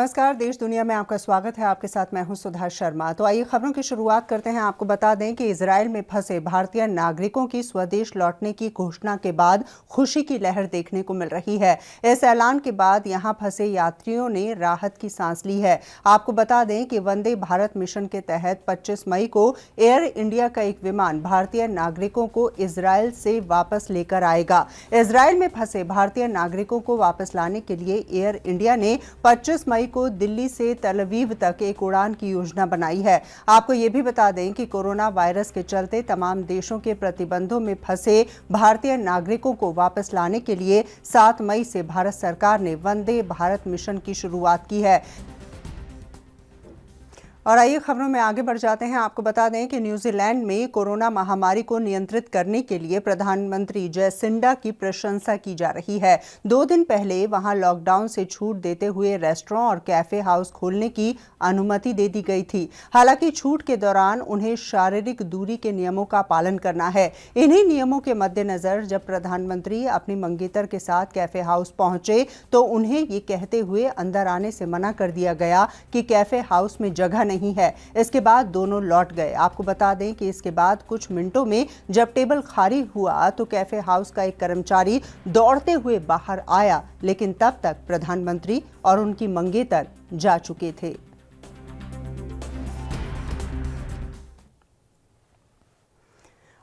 नमस्कार, देश दुनिया में आपका स्वागत है। आपके साथ मैं हूं सुधा शर्मा। तो आइए खबरों की शुरुआत करते हैं। आपको बता दें कि इजरायल में फंसे भारतीय नागरिकों की स्वदेश लौटने की घोषणा के बाद खुशी की लहर देखने को मिल रही है। इस ऐलान के बाद यहां फंसे यात्रियों ने राहत की सांस ली है। आपको बता दें कि वंदे भारत मिशन के तहत 25 मई को एयर इंडिया का एक विमान भारतीय नागरिकों को इजरायल से वापस लेकर आएगा। इजरायल में फंसे भारतीय नागरिकों को वापस लाने के लिए एयर इंडिया ने 25 मई को दिल्ली से तल अवीव तक एक उड़ान की योजना बनाई है। आपको ये भी बता दें कि कोरोना वायरस के चलते तमाम देशों के प्रतिबंधों में फंसे भारतीय नागरिकों को वापस लाने के लिए 7 मई से भारत सरकार ने वंदे भारत मिशन की शुरुआत की है। और आइए खबरों में आगे बढ़ जाते हैं। आपको बता दें कि न्यूजीलैंड में कोरोना महामारी को नियंत्रित करने के लिए प्रधानमंत्री जैसिंडा की प्रशंसा की जा रही है। 2 दिन पहले वहां लॉकडाउन से छूट देते हुए रेस्टोरेंट और कैफे हाउस खोलने की अनुमति दे दी गई थी। हालांकि छूट के दौरान उन्हें शारीरिक दूरी के नियमों का पालन करना है। इन्हीं नियमों के मद्देनजर जब प्रधानमंत्री अपनी मंगेतर के साथ कैफे हाउस पहुंचे तो उन्हें ये कहते हुए अंदर आने से मना कर दिया गया कि कैफे हाउस में जगह नहीं है। इसके बाद दोनों लौट गए। आपको बता दें कि इसके बाद कुछ मिनटों में जब टेबल खाली हुआ तो कैफे हाउस का एक कर्मचारी दौड़ते हुए बाहर आया, लेकिन तब तक प्रधानमंत्री और उनकी मंगेतर जा चुके थे।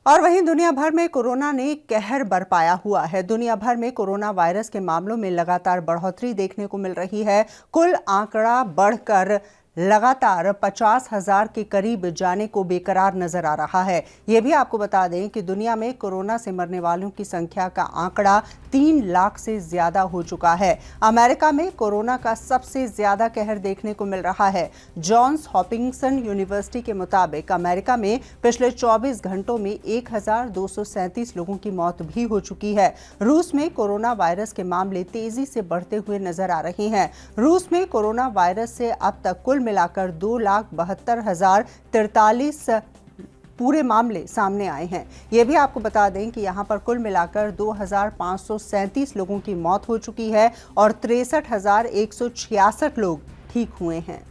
और वहीं दुनिया भर में कोरोना ने कहर बरपाया हुआ है। दुनिया भर में कोरोना वायरस के मामलों में लगातार बढ़ोतरी देखने को मिल रही है। कुल आंकड़ा बढ़कर लगातार 50,000 के करीब जाने को बेकरार नजर आ रहा है। यह भी आपको बता दें कि दुनिया में कोरोना से मरने वालों की संख्या का आंकड़ा 3 लाख से ज्यादा हो चुका है। अमेरिका में कोरोना का सबसे ज्यादा कहर देखने को मिल रहा है। जॉन्स हॉपिंसन यूनिवर्सिटी के मुताबिक अमेरिका में पिछले 24 घंटों में 1,237 लोगों की मौत भी हो चुकी है। रूस में कोरोना वायरस के मामले तेजी से बढ़ते हुए नजर आ रहे हैं। रूस में कोरोना वायरस से अब तक कुल मिलाकर 2,72,043 पूरे मामले सामने आए हैं। यह भी आपको बता दें कि यहां पर कुल मिलाकर 2,537 लोगों की मौत हो चुकी है और 63,166 लोग ठीक हुए हैं।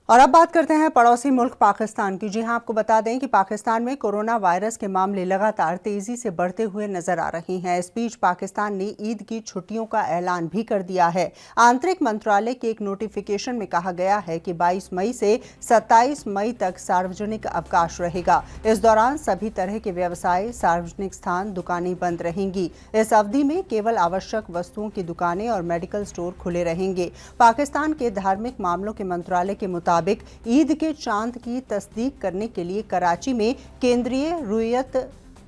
और अब बात करते हैं पड़ोसी मुल्क पाकिस्तान की। जी हां, आपको बता दें कि पाकिस्तान में कोरोना वायरस के मामले लगातार तेजी से बढ़ते हुए नजर आ रहे हैं। इस बीच पाकिस्तान ने ईद की छुट्टियों का ऐलान भी कर दिया है। आंतरिक मंत्रालय के एक नोटिफिकेशन में कहा गया है कि 22 मई से 27 मई तक सार्वजनिक अवकाश रहेगा। इस दौरान सभी तरह के व्यवसाय, सार्वजनिक स्थान, दुकानें बंद रहेंगी। इस अवधि में केवल आवश्यक वस्तुओं की दुकानें और मेडिकल स्टोर खुले रहेंगे। पाकिस्तान के धार्मिक मामलों के मंत्रालय के मुताबिक ईद के चांद की तस्दीक करने के लिए कराची में केंद्रीय रुयत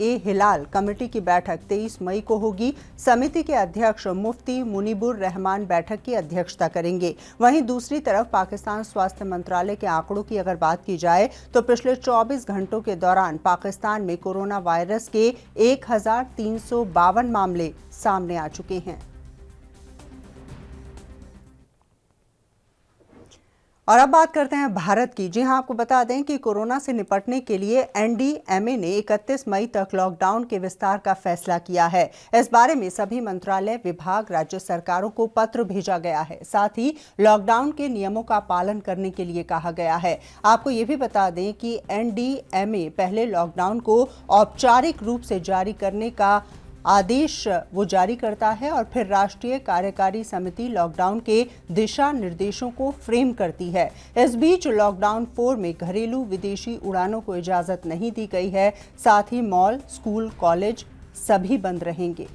ए हिलाल कमेटी की बैठक 23 मई को होगी। समिति के अध्यक्ष मुफ्ती मुनीबुर रहमान बैठक की अध्यक्षता करेंगे। वहीं दूसरी तरफ पाकिस्तान स्वास्थ्य मंत्रालय के आंकड़ों की अगर बात की जाए तो पिछले 24 घंटों के दौरान पाकिस्तान में कोरोना वायरस के 1,352 मामले सामने आ चुके हैं। और अब बात करते हैं भारत की। जी हां, आपको बता दें कि कोरोना से निपटने के लिए एनडीएमए ने 31 मई तक लॉकडाउन के विस्तार का फैसला किया है। इस बारे में सभी मंत्रालय, विभाग, राज्य सरकारों को पत्र भेजा गया है। साथ ही लॉकडाउन के नियमों का पालन करने के लिए कहा गया है। आपको ये भी बता दें कि एनडीएमए पहले लॉकडाउन को औपचारिक रूप से जारी करने का आदेश वो जारी करता है और फिर राष्ट्रीय कार्यकारी समिति लॉकडाउन के दिशा निर्देशों को फ्रेम करती है। इस बीच लॉकडाउन 4 में घरेलू विदेशी उड़ानों को इजाजत नहीं दी गई है। साथ ही मॉल, स्कूल, कॉलेज सभी बंद रहेंगे।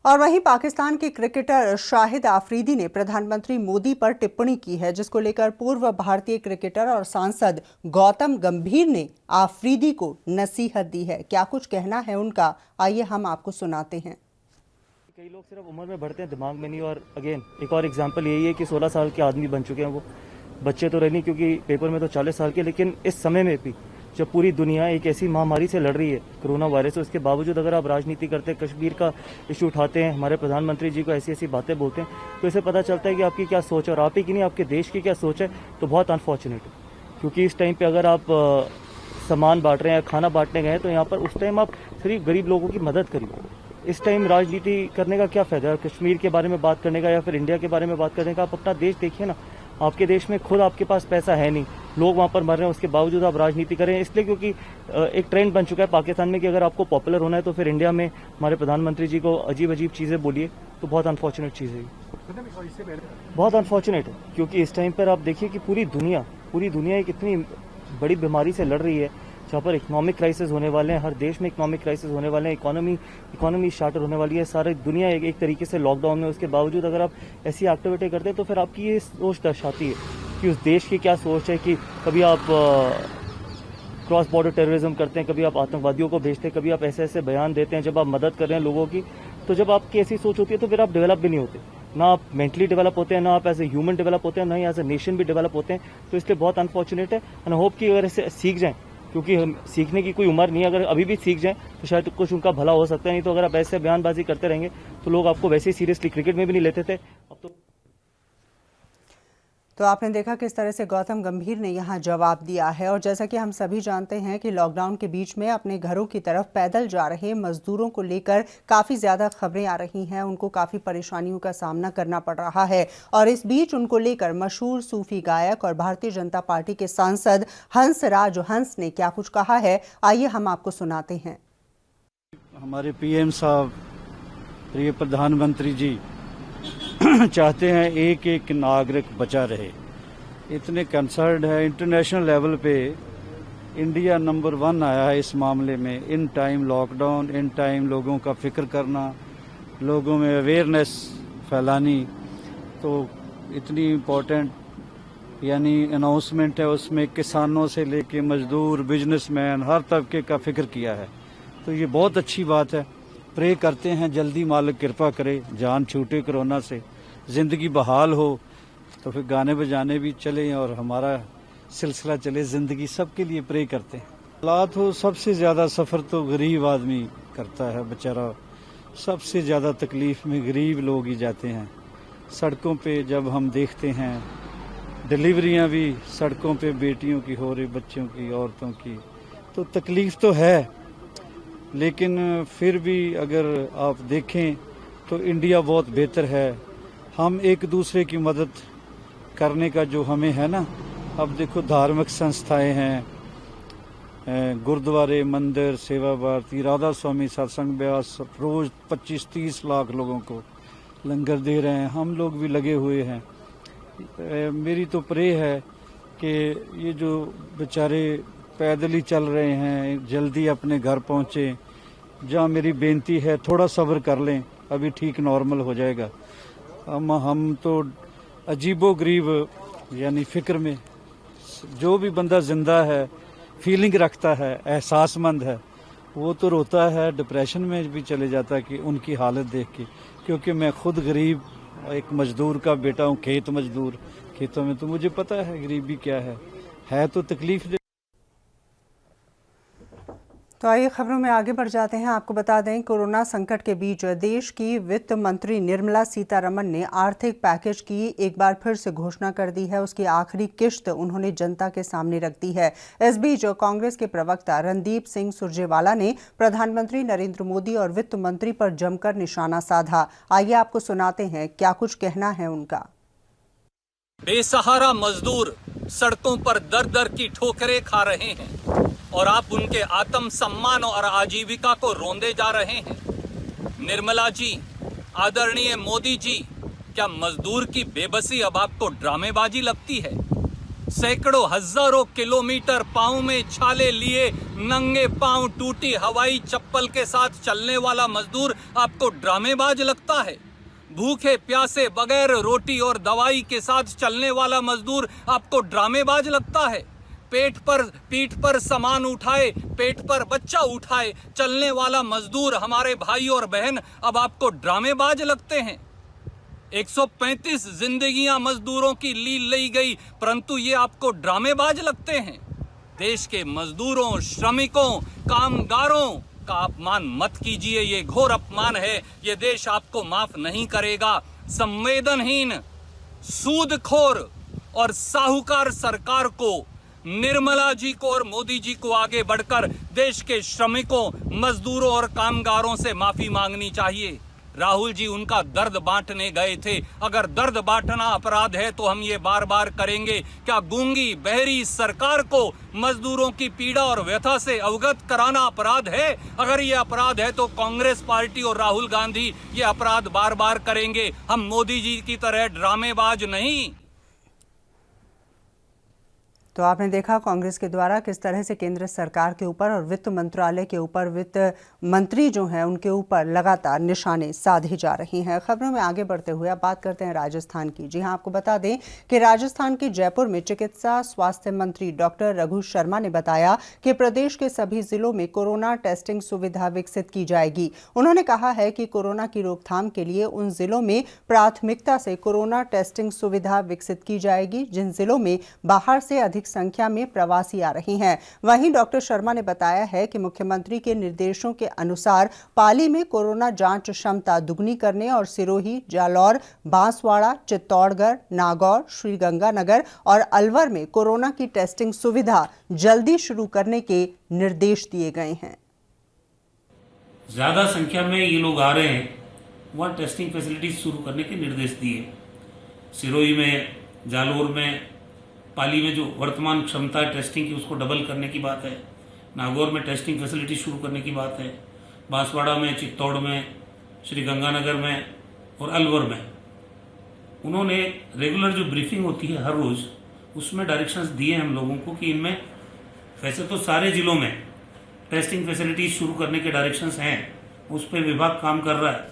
और वहीं पाकिस्तान के क्रिकेटर शाहिद आफरीदी ने प्रधानमंत्री मोदी पर टिप्पणी की है, जिसको लेकर पूर्व भारतीय क्रिकेटर और सांसद गौतम गंभीर ने आफरीदी को नसीहत दी है। क्या कुछ कहना है उनका, आइए हम आपको सुनाते हैं। कई लोग सिर्फ उम्र में बढ़ते हैं, दिमाग में नहीं। और अगेन एक और एग्जांपल यही है कि 16 साल के आदमी बन चुके हैं। वो बच्चे तो रहे नहीं क्योंकि पेपर में तो 40 साल के, लेकिन इस समय में भी जब पूरी दुनिया एक ऐसी महामारी से लड़ रही है कोरोना वायरस, उसके बावजूद अगर आप राजनीति करते हैं, कश्मीर का इशू उठाते हैं, हमारे प्रधानमंत्री जी को ऐसी ऐसी बातें बोलते हैं, तो इससे पता चलता है कि आपकी क्या सोच है और आप ही की नहीं आपके देश की क्या सोच है। तो बहुत अनफॉर्चुनेट है, क्योंकि इस टाइम पे अगर आप सामान बांट रहे हैं, खाना बांटने गए हैं, तो यहाँ पर उस टाइम आप सिर्फ गरीब लोगों की मदद करिए। इस टाइम राजनीति करने का क्या फायदा है? कश्मीर के बारे में बात करने का या फिर इंडिया के बारे में बात करने का? आप अपना देश देखिए ना। आपके देश में खुद आपके पास पैसा है नहीं, लोग वहाँ पर मर रहे हैं, उसके बावजूद आप राजनीति करें। इसलिए क्योंकि एक ट्रेंड बन चुका है पाकिस्तान में कि अगर आपको पॉपुलर होना है तो फिर इंडिया में हमारे प्रधानमंत्री जी को अजीब अजीब चीज़ें बोलिए, तो बहुत अनफॉर्चुनेट चीज़ है, बहुत अनफॉर्चुनेट है। क्योंकि इस टाइम पर आप देखिए कि पूरी दुनिया एक इतनी बड़ी बीमारी से लड़ रही है, जहाँ पर इकोनॉमिक क्राइसिस होने वाले हैं, हर देश में इकोनॉमिक क्राइसिस होने वाले हैं, इकोनॉमी शार्टर होने वाली है, सारी दुनिया एक तरीके से लॉकडाउन में। उसके बावजूद अगर आप ऐसी एक्टिविटी करते हैं तो फिर आपकी ये सोच दर्शाती है कि उस देश की क्या सोच है, कि कभी आप क्रॉस बॉर्डर टेररिज्म करते हैं, कभी आप आतंकवादियों को भेजते हैं, कभी आप ऐसे बयान देते हैं जब आप मदद कर रहे हैं लोगों की। तो जब आपकी ऐसी सोच होती है तो फिर आप डेवलप भी नहीं होते, ना आप मेंटली डेवलप होते हैं, ना आप एज ए ह्यूमन डेवलप होते हैं, ना ही एज ए नेशन भी डेवलप होते हैं। तो इसलिए बहुत अनफॉर्चुनेट है। एंड होप कि अगर इसे सीख जाएं, क्योंकि हम सीखने की कोई उम्र नहीं है, अगर अभी भी सीख जाएं तो शायद कुछ उनका भला हो सकता है। नहीं तो अगर आप ऐसे बयानबाजी करते रहेंगे तो लोग आपको वैसे ही सीरियसली क्रिकेट में भी नहीं लेते थे। अब तो आपने देखा किस तरह से गौतम गंभीर ने यहाँ जवाब दिया है। और जैसा कि हम सभी जानते हैं कि लॉकडाउन के बीच में अपने घरों की तरफ पैदल जा रहे मजदूरों को लेकर काफ़ी ज़्यादा खबरें आ रही हैं, उनको काफ़ी परेशानियों का सामना करना पड़ रहा है। और इस बीच उनको लेकर मशहूर सूफी गायक और भारतीय जनता पार्टी के सांसद हंसराज हंस ने क्या कुछ कहा है, आइए हम आपको सुनाते हैं। हमारे पीएम साहब, प्रिय प्रधानमंत्री जी चाहते हैं एक एक नागरिक बचा रहे, इतने कंसर्न है। इंटरनेशनल लेवल पे इंडिया नंबर 1 आया है इस मामले में। In time lockdown, in time लोगों का फिक्र करना, लोगों में अवेयरनेस फैलानी, तो इतनी इम्पोर्टेंट यानी अनाउंसमेंट है। उसमें किसानों से लेके मजदूर, बिजनेसमैन, हर तबके का फिक्र किया है। तो ये बहुत अच्छी बात है। प्रे करते हैं जल्दी मालिक कृपा करे, जान छूटे कोरोना से, जिंदगी बहाल हो, तो फिर गाने बजाने भी चले और हमारा सिलसिला चले जिंदगी। सबके लिए प्रे करते हैं। हालात हो, सबसे ज़्यादा सफ़र तो गरीब आदमी करता है बेचारा। सबसे ज़्यादा तकलीफ़ में गरीब लोग ही जाते हैं। सड़कों पे जब हम देखते हैं डिलीवरियां भी सड़कों पे बेटियों की हो रही, बच्चों की, औरतों की, तो तकलीफ़ तो है। लेकिन फिर भी अगर आप देखें तो इंडिया बहुत बेहतर है। हम एक दूसरे की मदद करने का जो हमें है ना, अब देखो धार्मिक संस्थाएं हैं, गुरुद्वारे, मंदिर, सेवा भारती, राधा स्वामी सत्संग ब्यास रोज 25-30 लाख लोगों को लंगर दे रहे हैं। हम लोग भी लगे हुए हैं। मेरी तो प्रे है कि ये जो बेचारे पैदल ही चल रहे हैं जल्दी अपने घर पहुंचे। जहाँ मेरी बेनती है थोड़ा सब्र कर लें, अभी ठीक नॉर्मल हो जाएगा। हम तो अजीबो गरीब यानी फिक्र में, जो भी बंदा जिंदा है, फीलिंग रखता है, एहसासमंद है, वो तो रोता है, डिप्रेशन में भी चले जाता है कि उनकी हालत देख के। क्योंकि मैं खुद गरीब एक मजदूर का बेटा हूँ, खेत मजदूर, खेतों में, तो मुझे पता है गरीबी क्या है तो तकलीफ। तो आइए खबरों में आगे बढ़ जाते हैं। आपको बता दें, कोरोना संकट के बीच देश की वित्त मंत्री निर्मला सीतारमण ने आर्थिक पैकेज की एक बार फिर से घोषणा कर दी है। उसकी आखिरी किश्त उन्होंने जनता के सामने रख दी है। इस बीच कांग्रेस के प्रवक्ता रणदीप सिंह सुरजेवाला ने प्रधानमंत्री नरेंद्र मोदी और वित्त मंत्री पर जमकर निशाना साधा। आइए आपको सुनाते हैं क्या कुछ कहना है उनका। बेसहारा मजदूर सड़कों पर दर दर की ठोकरें खा रहे हैं और आप उनके आत्म सम्मान और आजीविका को रोंदे जा रहे हैं। निर्मला जी, आदरणीय मोदी जी, क्या मजदूर की बेबसी अब आपको ड्रामेबाजी लगती है? सैकड़ों हजारों किलोमीटर पांव में छाले लिए, नंगे पांव टूटी हवाई चप्पल के साथ चलने वाला मजदूर आपको ड्रामेबाज लगता है? भूखे प्यासे बगैर रोटी और दवाई के साथ चलने वाला मजदूर आपको ड्रामेबाज लगता है? पीठ पर सामान उठाए, पेट पर बच्चा उठाए चलने वाला मजदूर हमारे भाई और बहन अब आपको ड्रामेबाज लगते हैं? 135 जिंदगियां मजदूरों की ली गई, परंतु ये आपको ड्रामेबाज लगते हैं? देश के मजदूरों, श्रमिकों, कामगारों का अपमान मत कीजिए, ये घोर अपमान है। ये देश आपको माफ नहीं करेगा। संवेदनहीन, सूदखोर और साहूकार सरकार को निर्मला जी को और मोदी जी को आगे बढ़कर देश के श्रमिकों, मजदूरों और कामगारों से माफी मांगनी चाहिए। राहुल जी उनका दर्द बांटने गए थे। अगर दर्द बांटना अपराध है तो हम ये बार बार करेंगे। क्या गूंगी बहरी सरकार को मजदूरों की पीड़ा और व्यथा से अवगत कराना अपराध है? अगर ये अपराध है तो कांग्रेस पार्टी और राहुल गांधी ये अपराध बार बार करेंगे। हम मोदी जी की तरह ड्रामेबाज नहीं। तो आपने देखा कांग्रेस के द्वारा किस तरह से केंद्र सरकार के ऊपर और वित्त मंत्रालय के ऊपर वित्त मंत्री जो हैं उनके ऊपर लगातार निशाने साधे जा रही हैं। खबरों में आगे बढ़ते हुए अब बात करते हैं राजस्थान की। जी हां, आपको बता दें कि राजस्थान के जयपुर में चिकित्सा स्वास्थ्य मंत्री डॉक्टर रघु शर्मा ने बताया कि प्रदेश के सभी जिलों में कोरोना टेस्टिंग सुविधा विकसित की जाएगी। उन्होंने कहा है कि कोरोना की रोकथाम के लिए उन जिलों में प्राथमिकता से कोरोना टेस्टिंग सुविधा विकसित की जाएगी जिन जिलों में बाहर से अधिक संख्या में प्रवासी आ रही हैं। वहीं डॉक्टर शर्मा ने बताया है कि मुख्यमंत्री के निर्देशों के अनुसार पाली में कोरोना जांच क्षमता दुगनी करने और सिरोही, जालौर, बांसवाड़ा, चित्तौड़गढ़, नागौर, श्रीगंगानगर और अलवर में कोरोना की टेस्टिंग सुविधा जल्दी शुरू करने के निर्देश दिए गए हैं। ज्यादा संख्या में ये लोग आ रहे हैं, वहां टेस्टिंग फैसिलिटीज शुरू करने के निर्देश दिए। सिरोही में, जालौर में, पाली में जो वर्तमान क्षमता है टेस्टिंग की उसको डबल करने की बात है। नागौर में टेस्टिंग फैसिलिटी शुरू करने की बात है। बांसवाड़ा में, चित्तौड़ में, श्रीगंगानगर में और अलवर में उन्होंने रेगुलर जो ब्रीफिंग होती है हर रोज उसमें डायरेक्शंस दिए हम लोगों को कि इनमें वैसे तो सारे जिलों में टेस्टिंग फैसिलिटीज शुरू करने के डायरेक्शंस हैं, उस पर विभाग काम कर रहा है।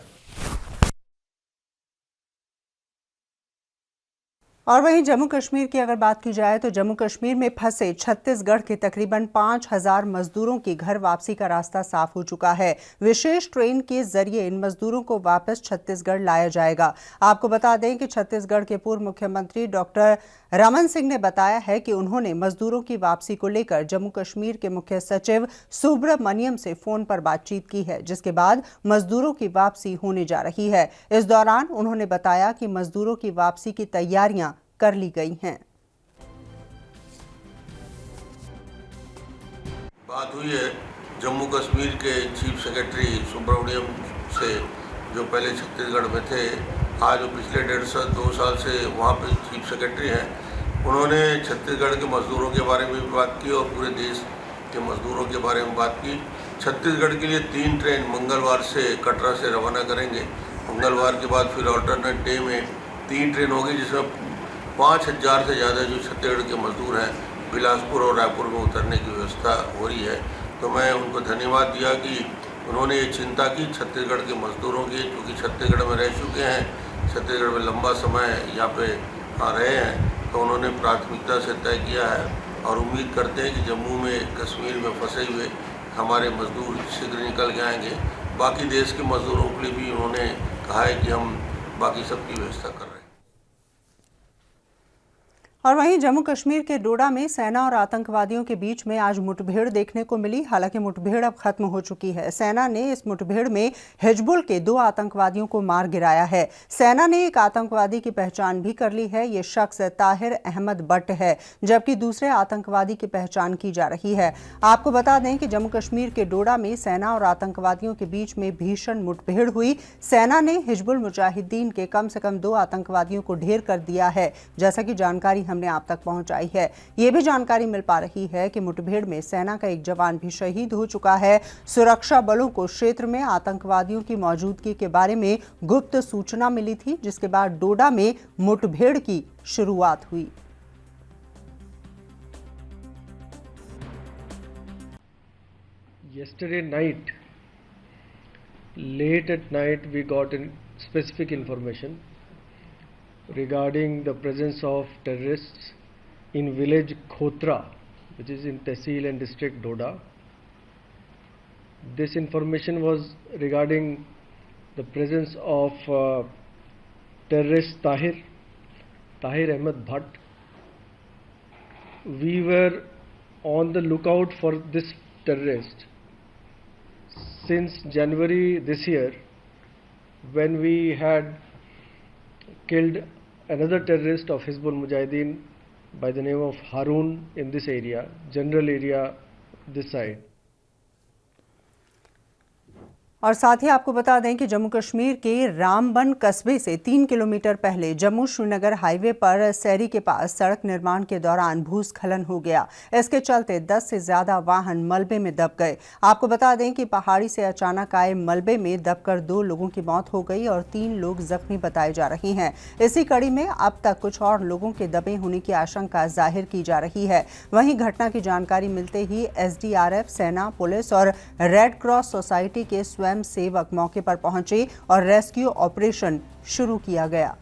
और वहीं जम्मू कश्मीर की अगर बात की जाए तो जम्मू कश्मीर में फंसे छत्तीसगढ़ के तकरीबन 5,000 मजदूरों की घर वापसी का रास्ता साफ हो चुका है। विशेष ट्रेन के जरिए इन मजदूरों को वापस छत्तीसगढ़ लाया जाएगा। आपको बता दें कि छत्तीसगढ़ के पूर्व मुख्यमंत्री डॉक्टर रमन सिंह ने बताया है कि उन्होंने मजदूरों की वापसी को लेकर जम्मू कश्मीर के मुख्य सचिव सुब्रमण्यम से फोन पर बातचीत की है, जिसके बाद मजदूरों की वापसी होने जा रही है। इस दौरान उन्होंने बताया कि मजदूरों की वापसी की तैयारियां कर ली गई हैं। बात हुई है जम्मू कश्मीर के चीफ सेक्रेटरी सुब्रमण्यम से, जो पहले छत्तीसगढ़ में थे, आज वो पिछले 1.5-2 साल से वहाँ पे चीफ सेक्रेटरी हैं। उन्होंने छत्तीसगढ़ के मजदूरों के बारे में भी बात की और पूरे देश के मजदूरों के बारे में बात की। छत्तीसगढ़ के लिए 3 ट्रेन मंगलवार से कटरा से रवाना करेंगे। मंगलवार के बाद फिर अल्टरनेट डे में 3 ट्रेन होगी, जिसमें 5,000 से ज़्यादा जो छत्तीसगढ़ के मजदूर हैं बिलासपुर और रायपुर में उतरने की व्यवस्था हो रही है। तो मैं उनको धन्यवाद दिया कि उन्होंने ये चिंता की छत्तीसगढ़ के मजदूरों की, क्योंकि छत्तीसगढ़ में रह चुके हैं, छत्तीसगढ़ में लंबा समय यहाँ पे आ रहे हैं, तो उन्होंने प्राथमिकता से तय किया है और उम्मीद करते हैं कि जम्मू में, कश्मीर में फंसे हुए हमारे मजदूर शीघ्र निकल के आएंगे। बाकी देश के मजदूरों के लिए भी उन्होंने कहा है कि हम बाकी सबकी व्यवस्था कर रहे हैं। और वहीं जम्मू कश्मीर के डोडा में सेना और आतंकवादियों के बीच में आज मुठभेड़ देखने को मिली। हालांकि मुठभेड़ अब खत्म हो चुकी है। सेना ने इस मुठभेड़ में हिजबुल के 2 आतंकवादियों को मार गिराया है। सेना ने एक आतंकवादी की पहचान भी कर ली है। ये शख्स ताहिर अहमद बट है, जबकि दूसरे आतंकवादी की पहचान की जा रही है। आपको बता दें कि जम्मू कश्मीर के डोडा में सेना और आतंकवादियों के बीच में भीषण मुठभेड़ हुई। सेना ने हिजबुल मुजाहिदीन के कम से कम 2 आतंकवादियों को ढेर कर दिया है, जैसा कि जानकारी हमने आप तक पहुंचाई है। यह भी जानकारी मिल पा रही है कि मुठभेड़ में सेना का एक जवान भी शहीद हो चुका है। सुरक्षा बलों को क्षेत्र में आतंकवादियों की मौजूदगी के बारे में गुप्त सूचना मिली थी, जिसके बाद डोडा में मुठभेड़ की शुरुआत हुई। Yesterday night, late at night, we got specific information regarding the presence of terrorists in village Khotra, which is in Tehsil and district Doda. This information was regarding the presence of terrorist Tahir Ahmed Bhatt. We were on the lookout for this terrorist since January this year, when we had killed another terrorist of Hizbul Mujahideen by the name of Harun in this area, general area this side. और साथ ही आपको बता दें कि जम्मू कश्मीर के रामबन कस्बे से 3 kilometre पहले जम्मू श्रीनगर हाईवे पर सैरी के पास सड़क निर्माण के दौरान भूस्खलन हो गया। इसके चलते 10 से ज्यादा वाहन मलबे में दब गए। आपको बता दें कि पहाड़ी से अचानक आए मलबे में दबकर 2 लोगों की मौत हो गई और 3 लोग जख्मी बताए जा रहे हैं। इसी कड़ी में अब तक कुछ और लोगों के दबे होने की आशंका जाहिर की जा रही है। वहीं घटना की जानकारी मिलते ही SDRF, सेना, पुलिस और रेड क्रॉस सोसाइटी के स्वयं सेवक मौके पर पहुंचे और रेस्क्यू ऑपरेशन शुरू किया गया।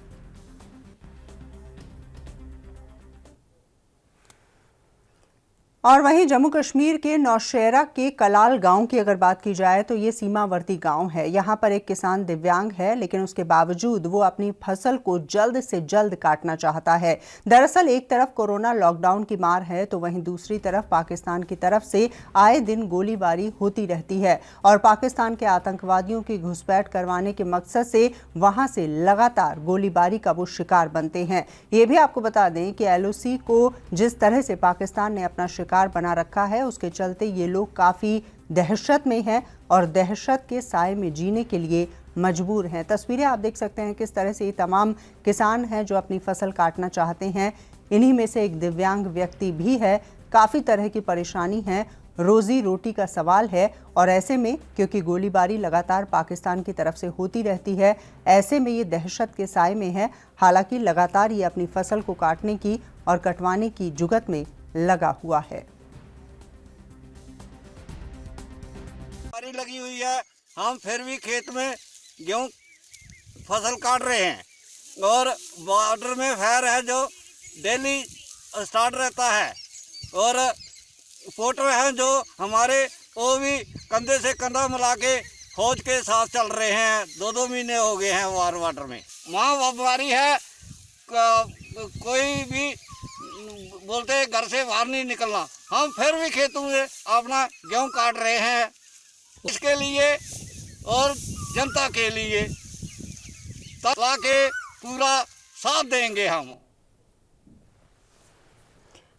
और वहीं जम्मू कश्मीर के नौशेरा के कलाल गांव की अगर बात की जाए तो ये सीमावर्ती गांव है। यहां पर एक किसान दिव्यांग है, लेकिन उसके बावजूद वो अपनी फसल को जल्द से जल्द काटना चाहता है। दरअसल एक तरफ कोरोना लॉकडाउन की मार है तो वहीं दूसरी तरफ पाकिस्तान की तरफ से आए दिन गोलीबारी होती रहती है और पाकिस्तान के आतंकवादियों की घुसपैठ करवाने के मकसद से वहां से लगातार गोलीबारी का वो शिकार बनते हैं। ये भी आपको बता दें कि LOC को जिस तरह से पाकिस्तान ने अपना शिकार बना रखा है उसके चलते ये लोग काफी दहशत में हैं और दहशत के साए में जीने के लिए मजबूर हैं। तस्वीरें आप देख सकते हैं किस तरह से ये तमाम किसान हैं जो अपनी फसल काटना चाहते हैं। इन्हीं में से एक दिव्यांग व्यक्ति भी है। काफी तरह की परेशानी है, रोजी रोटी का सवाल है और ऐसे में क्योंकि गोलीबारी लगातार पाकिस्तान की तरफ से होती रहती है, ऐसे में ये दहशत के साए में है। हालांकि लगातार ये अपनी फसल को काटने की और कटवाने की जुगत में लगा हुआ है। बारी लगी हुई है, हम फिर भी खेत में गेहूं फसल काट रहे हैं और बॉर्डर में फायर है जो डेली स्टार्ट रहता है और पोर्टर हैं जो हमारे वो भी कंधे से कंधा मिला के फौज के साथ चल रहे हैं। 2-2 महीने हो गए हैं वार वाटर में। वहाँ बर्फबारी है, कोई भी बोलते हैं घर से बाहर नहीं निकलना। हम फिर भी खेतों में अपना गेहूं काट रहे हैं इसके लिए और जनता के लिए, ताकि पूरा साथ देंगे हम।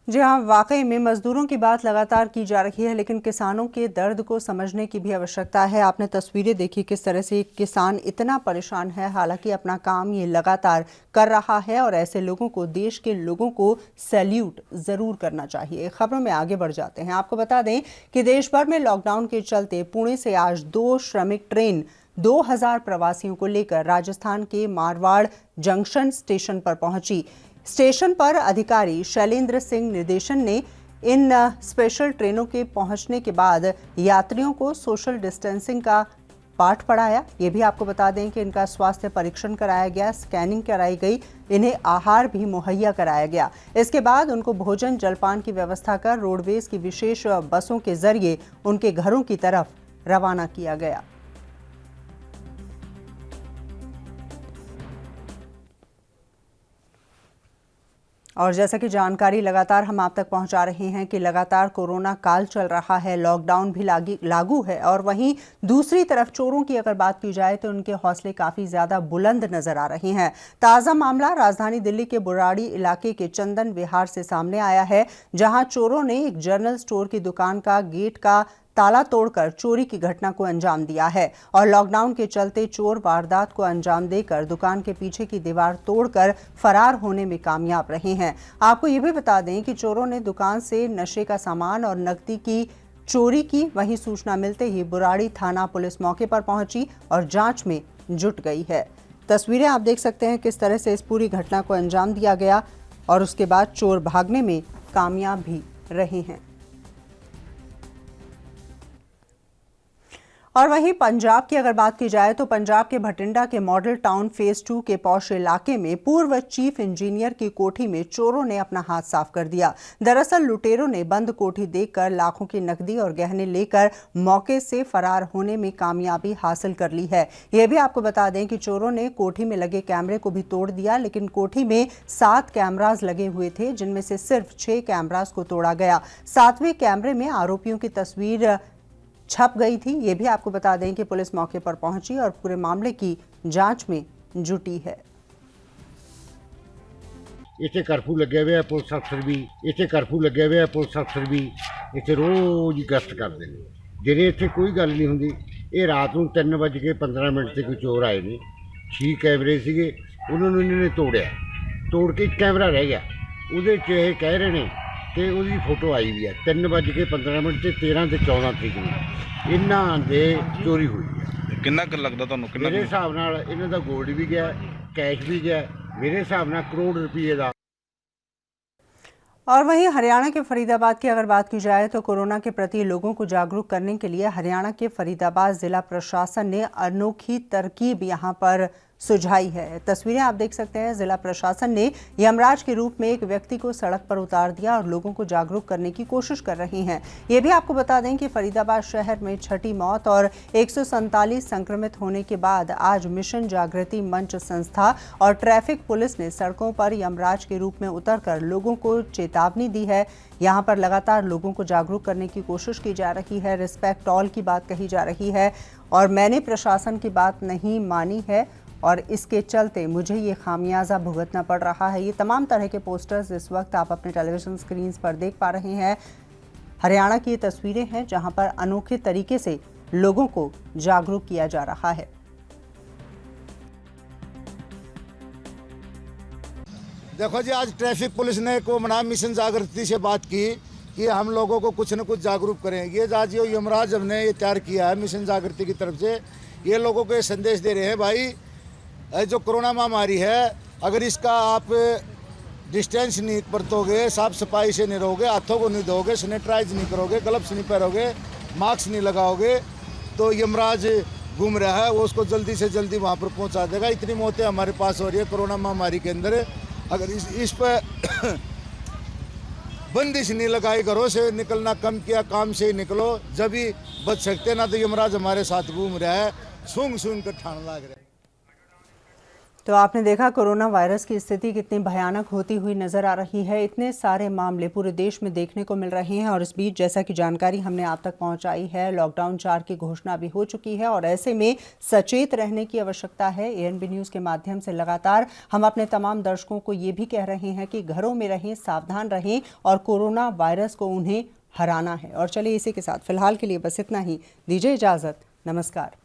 जी हाँ, वाकई में मजदूरों की बात लगातार की जा रही है, लेकिन किसानों के दर्द को समझने की भी आवश्यकता है। आपने तस्वीरें देखी किस तरह से किसान इतना परेशान है, हालांकि अपना काम ये लगातार कर रहा है और ऐसे लोगों को, देश के लोगों को सैल्यूट जरूर करना चाहिए। खबरों में आगे बढ़ जाते हैं। आपको बता दें कि देश भर में लॉकडाउन के चलते पुणे से आज 2 श्रमिक ट्रेन 2000 प्रवासियों को लेकर राजस्थान के मारवाड़ जंक्शन स्टेशन पर पहुंची। स्टेशन पर अधिकारी शैलेंद्र सिंह निर्देशन ने इन स्पेशल ट्रेनों के पहुंचने के बाद यात्रियों को सोशल डिस्टेंसिंग का पाठ पढ़ाया। ये भी आपको बता दें कि इनका स्वास्थ्य परीक्षण कराया गया, स्कैनिंग कराई गई, इन्हें आहार भी मुहैया कराया गया। इसके बाद उनको भोजन जलपान की व्यवस्था कर रोडवेज की विशेष बसों के जरिए उनके घरों की तरफ रवाना किया गया। और जैसा कि जानकारी लगातार हम आप तक पहुंचा रहे हैं कि लगातार कोरोना काल चल रहा है, लॉकडाउन भी लागू है और वहीं दूसरी तरफ चोरों की अगर बात की जाए तो उनके हौसले काफ़ी ज़्यादा बुलंद नजर आ रहे हैं। ताज़ा मामला राजधानी दिल्ली के बुराड़ी इलाके के चंदन विहार से सामने आया है, जहां चोरों ने एक जनरल स्टोर की दुकान का गेट का ताला तोड़कर चोरी की घटना को अंजाम दिया है और लॉकडाउन के चलते चोर वारदात को अंजाम देकर दुकान के पीछे की दीवार तोड़कर फरार होने में कामयाब रहे हैं। आपको ये भी बता दें कि चोरों ने दुकान से नशे का सामान और नकदी की चोरी की। वहीं सूचना मिलते ही बुराड़ी थाना पुलिस मौके पर पहुंची और जांच में जुट गई है। तस्वीरें आप देख सकते हैं किस तरह से इस पूरी घटना को अंजाम दिया गया और उसके बाद चोर भागने में कामयाब भी रहे हैं। और वहीं पंजाब की अगर बात की जाए तो पंजाब के भटिंडा के मॉडल टाउन फेज 2 के पौश इलाके में पूर्व चीफ इंजीनियर की कोठी में चोरों ने अपना हाथ साफ कर दिया। दरअसल लुटेरों ने बंद कोठी देखकर लाखों की नकदी और गहने लेकर मौके से फरार होने में कामयाबी हासिल कर ली है। यह भी आपको बता दें कि चोरों ने कोठी में लगे कैमरे को भी तोड़ दिया, लेकिन कोठी में 7 कैमरास लगे हुए थे, जिनमें से सिर्फ 6 कैमरास को तोड़ा गया। 7वें कैमरे में आरोपियों की तस्वीर छप गई थी। ये भी आपको बता दें कि पुलिस मौके पर पहुंची और पूरे मामले की जांच में जुटी है। ਇੱਥੇ ਕਰਫਿਊ ਲੱਗੇ ਹੋਏ ਆ, ਪੁਲਿਸ ਅਫਸਰ ਵੀ ਇੱਥੇ ਕਰਫਿਊ ਲੱਗੇ ਹੋਏ ਆ, ਪੁਲਿਸ ਅਫਸਰ ਵੀ ਇੱਥੇ ਰੋਜ਼ ਹੀ ਗਸ਼ਤ ਕਰਦੇ ਨੇ। ਜਿਹੜੇ ਇੱਥੇ ਕੋਈ ਗੱਲ ਨਹੀਂ ਹੁੰਦੀ। ਇਹ ਰਾਤ ਨੂੰ 3:15 ਤੇ ਕੋਈ ਚੋਰ ਆਏ ਨੇ, 6 ਕੈਮਰੇ ਸੀਗੇ, ਉਹਨਾਂ ਨੂੰ ਇਹਨਾਂ ਨੇ ਤੋੜ ਕੇ ਇੱਕ ਕੈਮਰਾ ਰਹਿ ਗਿਆ, ਉਹਦੇ 'ਚ ਇਹ ਕਹਿ ਰਹੇ ਨੇ ਕਿ ਉਹਦੀ ਫੋਟੋ ਆਈ ਵੀ ਹੈ 3:15 ਤੇ 13 ਤੇ 14 ਤਰੀਕ ਨੂੰ ਇਹਨਾਂ ਦੇ ਚੋਰੀ ਹੋਈ ਹੈ। ਕਿੰਨਾ ਕੁ ਲੱਗਦਾ ਤੁਹਾਨੂੰ? ਕਿੰਨਾ ਮੇਰੇ ਹਿਸਾਬ ਨਾਲ ਇਹਨਾਂ ਦਾ ਗੋਲਡ ਵੀ ਗਿਆ, कैश भी गया, मेरे हिसाब ਨਾਲ करोड़ रुपये का। और वहीं हरियाणा के फरीदाबाद की अगर बात की जाए तो कोरोना के प्रति लोगों को जागरूक करने के लिए हरियाणा के फरीदाबाद जिला प्रशासन ने अनोखी तरकीब यहां पर सुझाई है। तस्वीरें आप देख सकते हैं। जिला प्रशासन ने यमराज के रूप में एक व्यक्ति को सड़क पर उतार दिया और लोगों को जागरूक करने की कोशिश कर रही हैं। ये भी आपको बता दें कि फरीदाबाद शहर में छठी मौत और 147 संक्रमित होने के बाद आज मिशन जागृति मंच संस्था और ट्रैफिक पुलिस ने सड़कों पर यमराज के रूप में उतरकर लोगों को चेतावनी दी है। यहाँ पर लगातार लोगों को जागरूक करने की कोशिश की जा रही है। रिस्पेक्ट ऑल की बात कही जा रही है और मैंने प्रशासन की बात नहीं मानी है और इसके चलते मुझे ये खामियाजा भुगतना पड़ रहा है। ये तमाम तरह के पोस्टर्स इस वक्त आप अपने टेलीविजन स्क्रीन पर देख पा रहे हैं। हरियाणा की ये तस्वीरें हैं जहां पर अनोखे तरीके से लोगों को जागरूक किया जा रहा है। देखो जी, आज ट्रैफिक पुलिस ने को मना मिशन जागृति से बात की कि हम लोगों को कुछ न कुछ जागरूक करें। ये आज जो यमराज हमने ये तैयार किया है मिशन जागृति की तरफ से, ये लोगों को ये संदेश दे रहे हैं, भाई जो कोरोना महामारी है, अगर इसका आप डिस्टेंस नहीं बरतोगे, साफ सफाई से नहीं रहोगे, हाथों को नहीं धोगे, सैनिटाइज नहीं करोगे, ग्लव्स नहीं पहनोगे, मास्क नहीं लगाओगे, तो यमराज घूम रहा है, वो उसको जल्दी से जल्दी वहाँ पर पहुँचा देगा। इतनी मौतें हमारे पास हो रही है कोरोना महामारी के अंदर। अगर इस पर बंदिश नहीं लगाई, घरों से निकलना कम किया, काम से ही निकलो, जब भी बच सकते ना। तो यमराज हमारे साथ घूम रहा है, सूंघ कर ठाण लग रहा है। तो आपने देखा कोरोना वायरस की स्थिति कितनी भयानक होती हुई नजर आ रही है। इतने सारे मामले पूरे देश में देखने को मिल रहे हैं और इस बीच जैसा कि जानकारी हमने आप तक पहुंचाई है, लॉकडाउन 4 की घोषणा भी हो चुकी है और ऐसे में सचेत रहने की आवश्यकता है। एएनबी न्यूज़ के माध्यम से लगातार हम अपने तमाम दर्शकों को ये भी कह रहे हैं कि घरों में रहें, सावधान रहें और कोरोना वायरस को उन्हें हराना है। और चलिए इसी के साथ फिलहाल के लिए बस इतना ही। दीजिए इजाजत। नमस्कार।